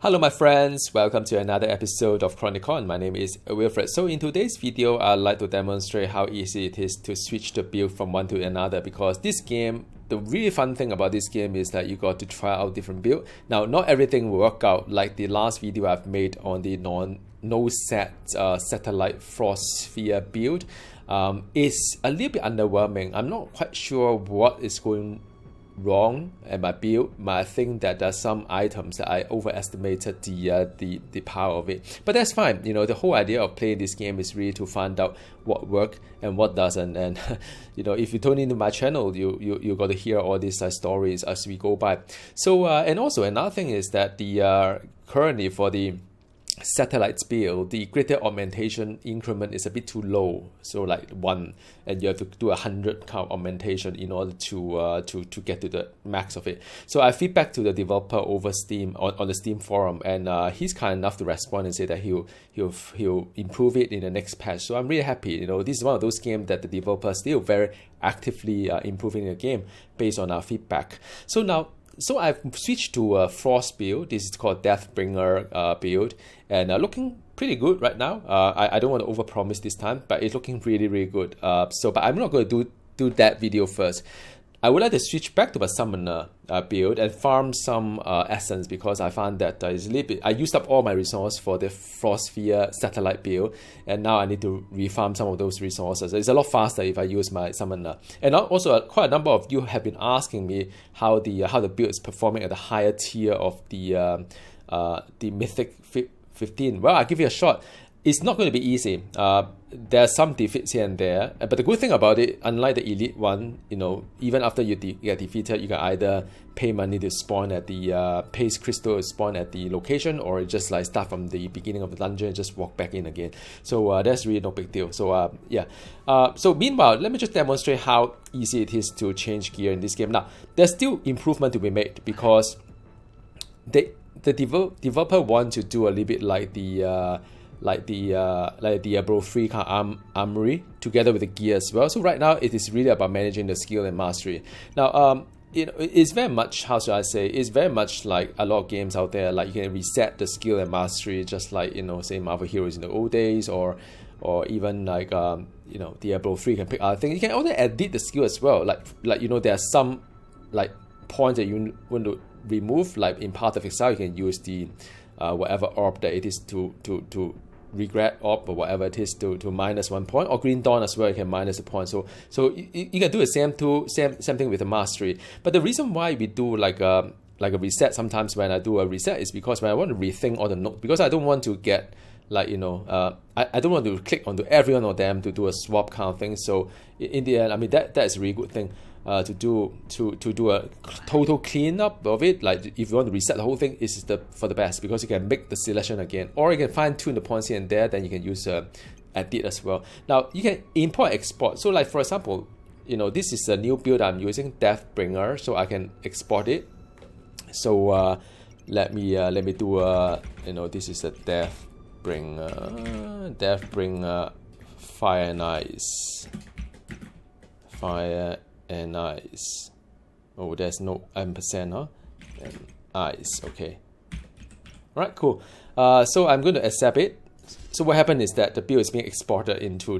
Hello my friends, welcome to another episode of Chronicon. My name is Wilfred. So in today's video, I'd like to demonstrate how easy it is to switch the build from one to another, because this game, the really fun thing about this game is that you got to try out different build. Now, not everything will work out, like the last video I've made on the no-set satellite frost sphere build. It's a little bit underwhelming. I'm not quite sure what is going wrong at my build, but I think that there are some items that I overestimated the power of it. But that's fine. You know, the whole idea of playing this game is really to find out what works and what doesn't. And you know, if you tune into my channel, you got to hear all these stories as we go by. So and also another thing is that the currently for the satellites build, the greater augmentation increment is a bit too low, so like 1, and you have to do 100 count augmentation in order to get to the max of it. So I feedback to the developer over Steam on the Steam forum, and he's kind enough to respond and say that he'll improve it in the next patch. So I'm really happy. You know, this is one of those games that the developer is still very actively improving the game based on our feedback. So I've switched to a Frost build. This is called Deathbringer build, and looking pretty good right now. I don't want to overpromise this time, but it's looking really, really good. But I'm not going to do that video first. I would like to switch back to my summoner build and farm some essence, because I found that it's a little bit. I used up all my resource for the Frost Sphere satellite build, and now I need to refarm some of those resources. It's a lot faster if I use my summoner. And also, quite a number of you have been asking me how the build is performing at the higher tier of the Mythic 15. Well, I'll give you a shot. It's not going to be easy. There's some defeats here and there, but the good thing about it, unlike the elite one, you know, even after you get defeated, you can either pay money to spawn at the paste crystal to spawn at the location, or just like start from the beginning of the dungeon and just walk back in again. So that's really no big deal. So yeah. So meanwhile, let me just demonstrate how easy it is to change gear in this game. Now, there's still improvement to be made, because the developer want to do a little bit like the Diablo 3 kind of armory together with the gear as well. So right now it is really about managing the skill and mastery. Now it's very much, how should I say, it's very much like a lot of games out there, like you can reset the skill and mastery, just like, you know, say Marvel Heroes in the old days, or even like you know, Diablo 3 can pick other things. You can also edit the skill as well, like you know, there are some like points that you want to remove, like in Path of Exile you can use the whatever orb that it is to regret orb or whatever it is to minus 1 point, or Green Dawn as well, you can minus a point. So you can do the same thing with the mastery. But the reason why we do like a reset sometimes when I do a reset is because when I want to rethink all the notes, because I don't want to get like, you know, I don't want to click onto every one of them to do a swap kind of thing. So in the end, I mean, that is a really good thing to do a total cleanup of it. Like if you want to reset the whole thing, is for the best, because you can make the selection again, or you can fine tune the points here and there. Then you can use edit as well. Now you can import export. So like for example, you know, this is a new build I'm using, Deathbringer, so I can export it. So let me do you know, this is a Deathbringer Fire and Ice. Oh, there's no ampersand, huh? And ice. Okay. All right, cool. So I'm going to accept it. So what happened is that the build is being exported into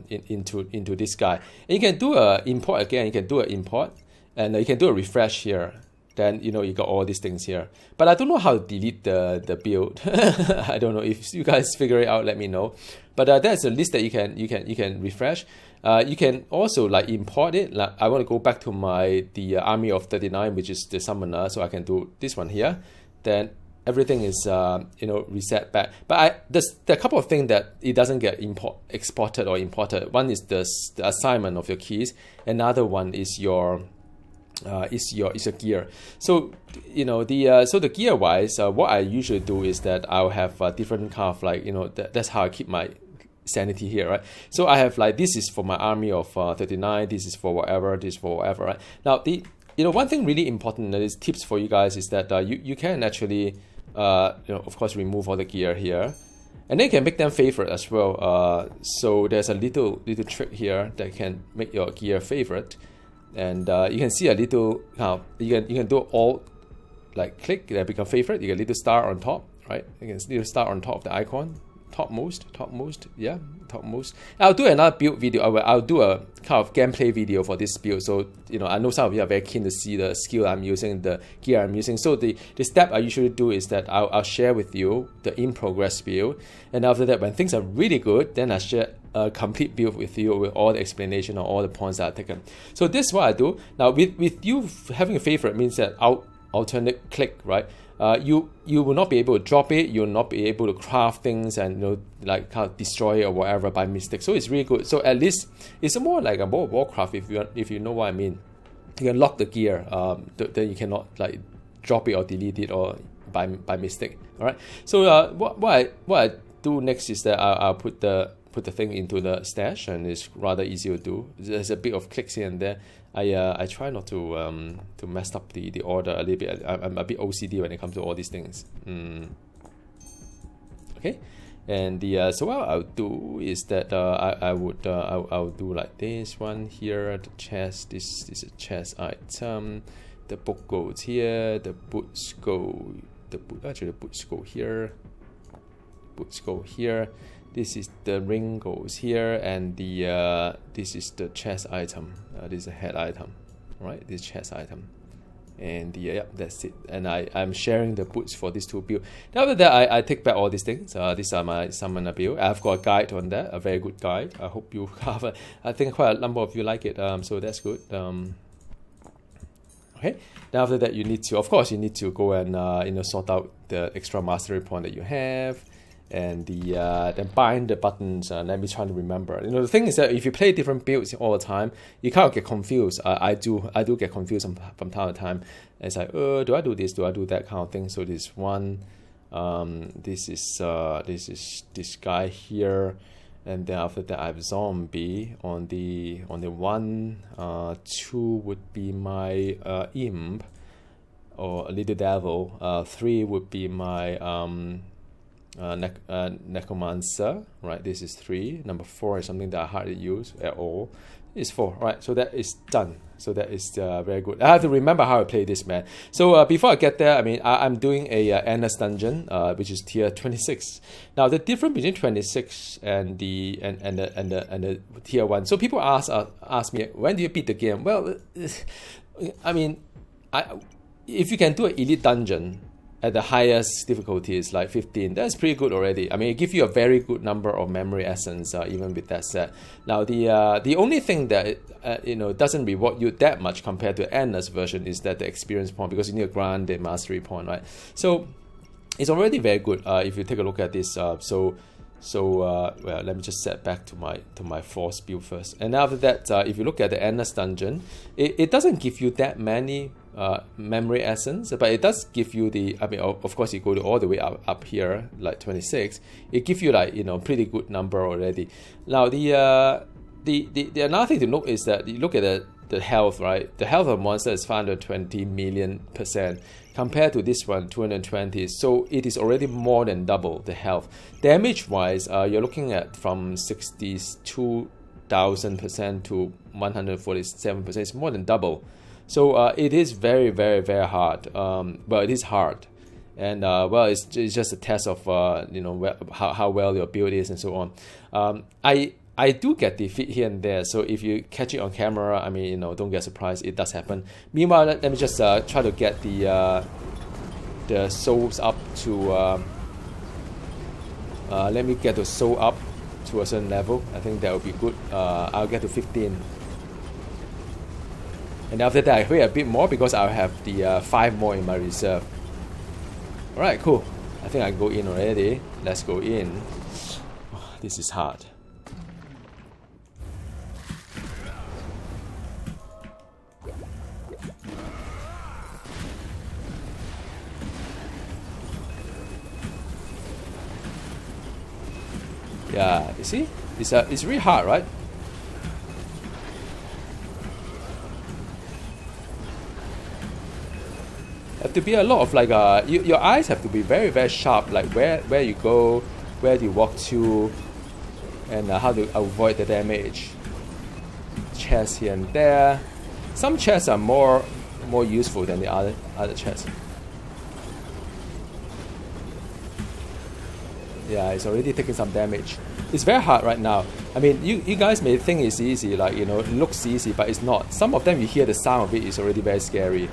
into this guy. And you can do a import again. You can do an import, and you can do a refresh here. Then, you know, you got all these things here. But I don't know how to delete the build. I don't know. If you guys figure it out, let me know. But there's a list that you can refresh. You can also like import it. Like I want to go back to the army of 39, which is the summoner. So I can do this one here. Then everything is you know, reset back. But there are a couple of things that it doesn't get exported or imported. One is the assignment of your keys. Another one is your gear. So you know, the gear wise, what I usually do is that I'll have different kind of, like, you know, that's how I keep my sanity here, right? So I have like, this is for my army of 39, this is for whatever, this is for whatever, right? Now you know, one thing really important that is tips for you guys is that you can actually you know, of course, remove all the gear here, and then you can make them favorite as well. So there's a little trick here that can make your gear favorite. And you can see a little, you can do all like click, they become favorite. You get a little star on top, right? You get a little star on top of the icon. Topmost, yeah, topmost. I'll do another build video. I'll do a kind of gameplay video for this build. So, you know, I know some of you are very keen to see the skill I'm using, the gear I'm using. So the step I usually do is that I'll share with you the in-progress build. And after that, when things are really good, then I share a complete build with you with all the explanation on all the points that I've taken. So this is what I do. Now, with you having a favorite means that I'll alternate click, right? You will not be able to drop it. You will not be able to craft things and, you know, like kind of destroy it or whatever by mistake. So it's really good. So at least it's more like a World of Warcraft, if you know what I mean. You can lock the gear. Then you cannot like drop it or delete it or by mistake. All right. So what I do next is that I'll put the thing into the stash, and it's rather easy to do. There's a bit of clicks here and there. I try not to mess up the order a little bit. I'm a bit OCD when it comes to all these things. Okay, and so what I'll do is that I'll do like this one here. The chest, this is a chest item. The book goes here. The boots go. The boots go here. Boots go here. This is the ring goes here, and this is the chest item. This is a head item, right? This chest item, and yep, that's it. And I'm sharing the boots for these two builds. Now after that, I take back all these things. These are my summoner build. I've got a guide on that, a very good guide. I hope you have. I think quite a number of you like it. So that's good. Okay. Then after that, you need to go and sort out the extra mastery point that you have. And then bind the buttons. Let me try to remember. You know, the thing is that if you play different builds all the time, you kind of get confused. I do get confused from time to time. It's like, do I do this? Do I do that kind of thing? So this one, this is this guy here, and then after that I have zombie on the 1, 2 would be my imp or a little devil. 3 would be my necromancer, right? This is 3. Number 4 is something that I hardly use at all. It's 4, right? So that is done. So that is very good. I have to remember how I play this, man. So before I get there, I mean, I'm doing a endless dungeon, which is tier 26. Now the difference between 26 and the tier 1. So people ask me, when do you beat the game? Well, I mean, if you can do an elite dungeon at the highest difficulty is like 15. That's pretty good already. I mean, it gives you a very good number of memory essence, even with that set. Now, the only thing that doesn't reward you that much compared to endless version is that the experience point, because you need to grant the mastery point, right? So it's already very good. If you take a look at this, well, let me just set back to my force build first. And after that, if you look at the endless dungeon, it doesn't give you that many memory essence, but it does give you of course you go all the way up here, like 26. It gives you pretty good number already. Now the another thing to note is that you look at the health, right? The health of monster is 520 million%. Compared to this one, 220. So it is already more than double the health. Damage wise, you're looking at from 62,000% to 147%. It's more than double. So it is very, very, very hard. Well, it is hard. And it's just a test of how well your build is and so on. I do get defeat here and there, so if you catch it on camera, I mean, don't get surprised. It does happen. Meanwhile, let me just try to get the souls up to. Let me get the soul up to a certain level. I think that would be good. I'll get to 15, and after that, I wait a bit more because I'll have the 5 more in my reserve. All right, cool. I think I go in already. Let's go in. Oh, this is hard. Yeah, you see, it's really hard, right? Have to be a lot of your eyes have to be very, very sharp, like where you go, where do you walk to, and how to avoid the damage. Chests here and there. Some chests are more useful than the other chests. Yeah, it's already taking some damage. It's very hard right now. I mean, you guys may think it's easy, like, you know, it looks easy, but it's not. Some of them, you hear the sound of it, it's already very scary.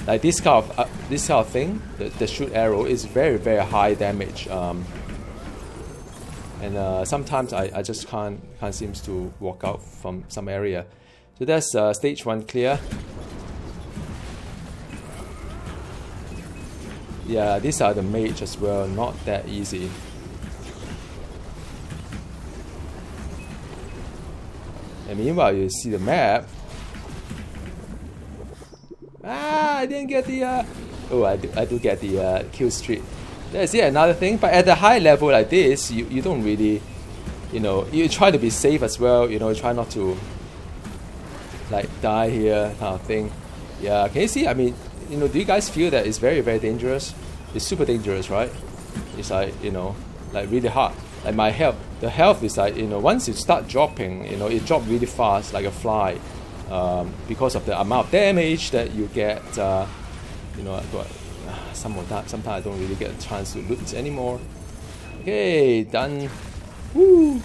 Like this kind of thing, the shoot arrow is very, very high damage. And sometimes I just can't seem to walk out from some area. So that's stage 1 clear. Yeah, these are the mage as well, not that easy. And meanwhile, you see the map. I didn't get the... Oh, I do get the kill streak. That's yet another thing, but at a high level like this, you don't really... You know, you try to be safe as well, you know, try not to... like, die here, kind of thing. Yeah, can you see? I mean, you know, do you guys feel that it's very, very dangerous? It's super dangerous, right? It's like, you know, like really hard. Like my health, the health is like, you know, once you start dropping, you know, it drops really fast like a fly, because of the amount of damage that you get. You know, sometimes I don't really get a chance to loot anymore. Okay, done. Woo!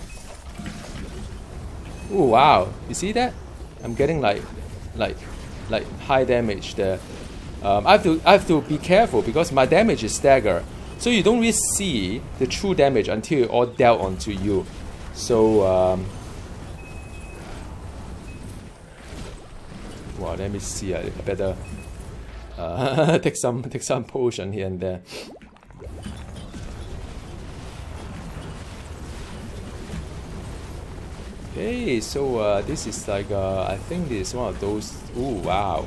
Ooh, wow! You see that? I'm getting like high damage there. I have to be careful because my damage is staggered, so you don't really see the true damage until it all dealt onto you. So well, let me see. I better take some potion here and there. Okay, so this is like I think this is one of those. Ooh, wow!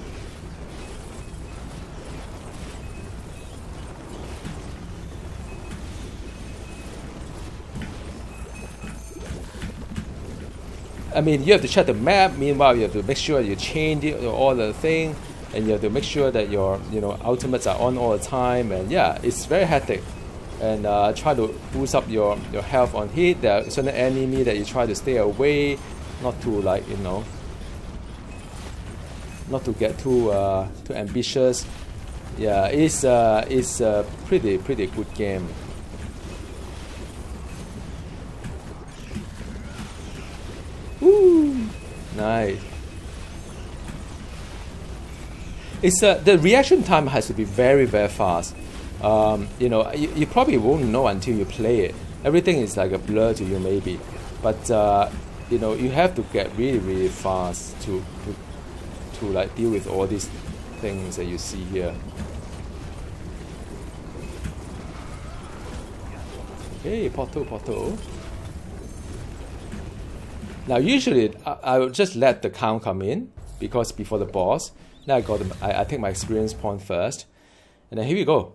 I mean, you have to check the map. Meanwhile, you have to make sure you change all the thing, and you have to make sure that your ultimates are on all the time. And yeah, it's very hectic. And try to boost up your health on hit. There are certain enemy that you try to stay away, not to like not to get too ambitious. Yeah, it's a pretty good game. Woo! Nice. It's the reaction time has to be very, very fast. You know, you probably won't know until you play it. Everything is like a blur to you maybe, but you know, you have to get really, really fast to like deal with all these things that you see here. Okay, portal. Now usually I would just let the count come in because before the boss. Now I take my experience point first, and then here we go.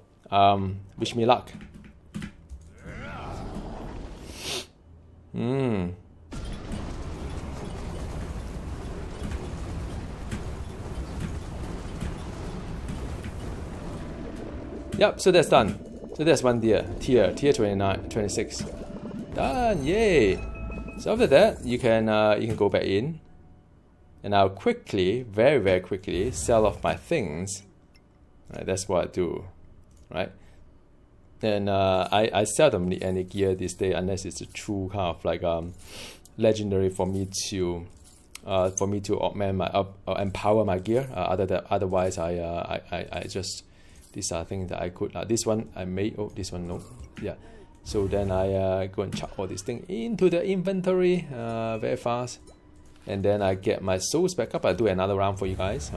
Wish me luck. Yep, so that's done. So that's one tier 26. Done, yay! So after that, you can go back in, and I'll quickly, very, very quickly, sell off my things. Right, that's what I do, right? And I seldom need any gear this day unless it's a true kind of like legendary for me to augment my empower my gear. Otherwise, I just, these are things that I could. This one I made. Oh, this one no. Yeah. So then I go and chuck all these things into the inventory very fast, and then I get my souls back up. I do another round for you guys.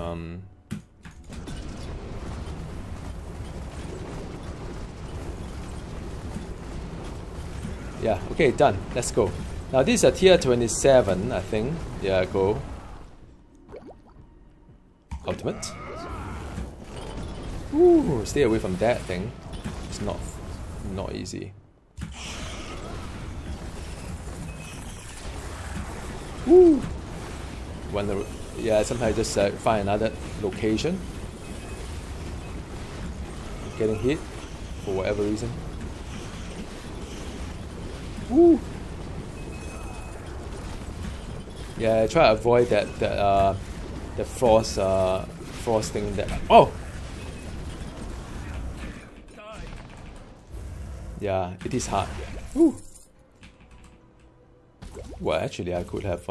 Yeah, okay, done. Let's go. Now this is a tier 27, I think. Yeah, go. Ultimate. Ooh, stay away from that thing. It's not easy. Woo! Yeah, sometimes just find another location. Getting hit for whatever reason. Woo! Yeah, try to avoid the frost thing. That Yeah, it is hard. Woo. Well, actually, I could have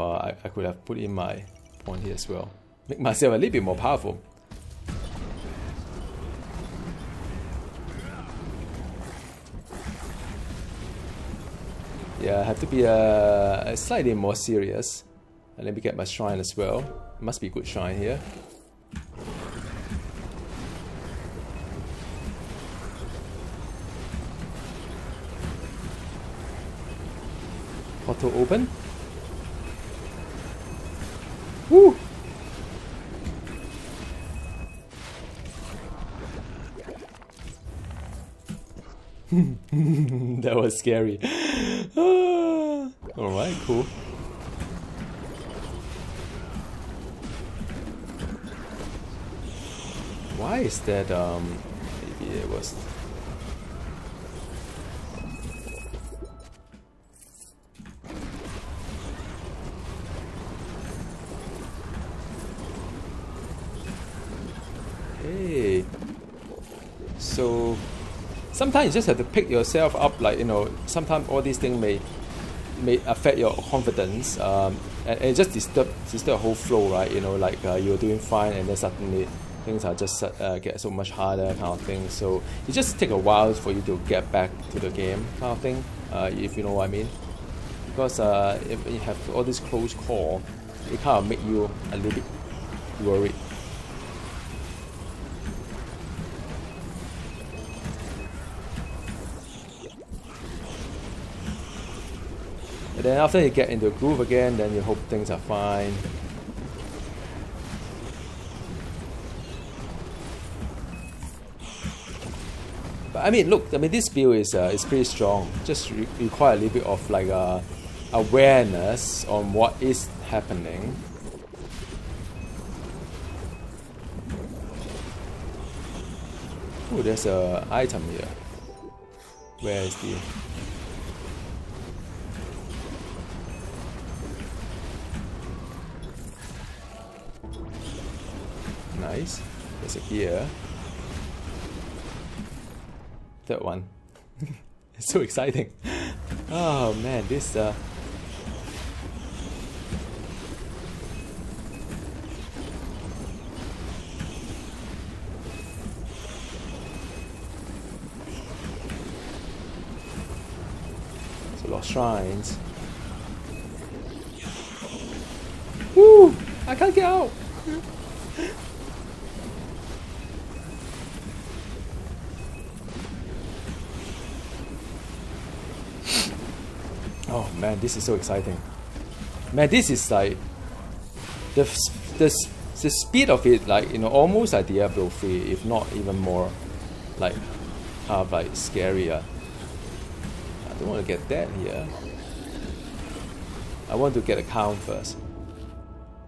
put in my point here as well. Make myself a little bit more powerful. Yeah, I have to be slightly more serious. And let me get my shrine as well. Must be a good shrine here. Portal open. Woo! That was scary. Alright, cool. Why is that maybe it was okay. So sometimes you just have to pick yourself up, like, you know, sometimes all these things may affect your confidence, and it just disturb the whole flow, right? You know, like you're doing fine and then suddenly things are just get so much harder, kind of thing. So it just take a while for you to get back to the game, kind of thing, if you know what I mean. Because if you have all this close call, it kind of make you a little bit worried. But then after you get into a groove again, then you hope things are fine. But I mean, look, I mean, this build is pretty strong. Just require a little bit of like awareness on what is happening. Oh, there's a item here. Where is the? Nice. There's a gear. Third one. It's so exciting. Oh man, this so lost shrines. Woo! I can't get out. Oh man, this is so exciting. Man, this is like the speed of it, like, you know, almost like Diablo 3, if not even more, like kind of like scarier. I don't want to get that here. I want to get a count first.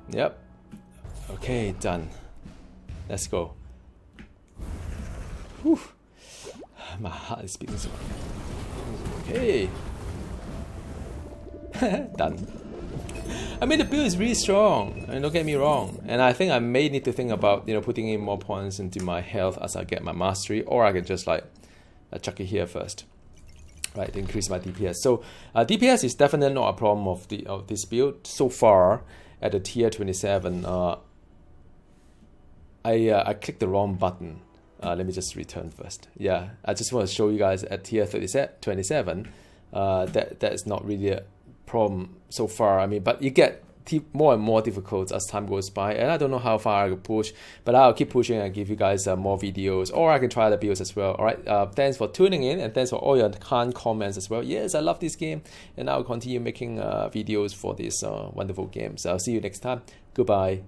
Yep. Okay, done. Let's go. Whew. My heart is beating so much. Okay. Done. I mean, the build is really strong, and don't get me wrong. And I think I may need to think about, you know, putting in more points into my health as I get my mastery, or I can just like chuck it here first, right, to increase my DPS. So DPS is definitely not a problem of this build so far. At the tier 27, I clicked the wrong button. Let me just return first. Yeah, I just want to show you guys at tier 27 that is not really a problem so far. I mean, but you get more and more difficult as time goes by, and I don't know how far I can push, but I'll keep pushing and give you guys more videos, or I can try the builds as well. All right, thanks for tuning in, and thanks for all your kind comments as well. Yes, I love this game, and I'll continue making videos for this wonderful game. So I'll see you next time. Goodbye.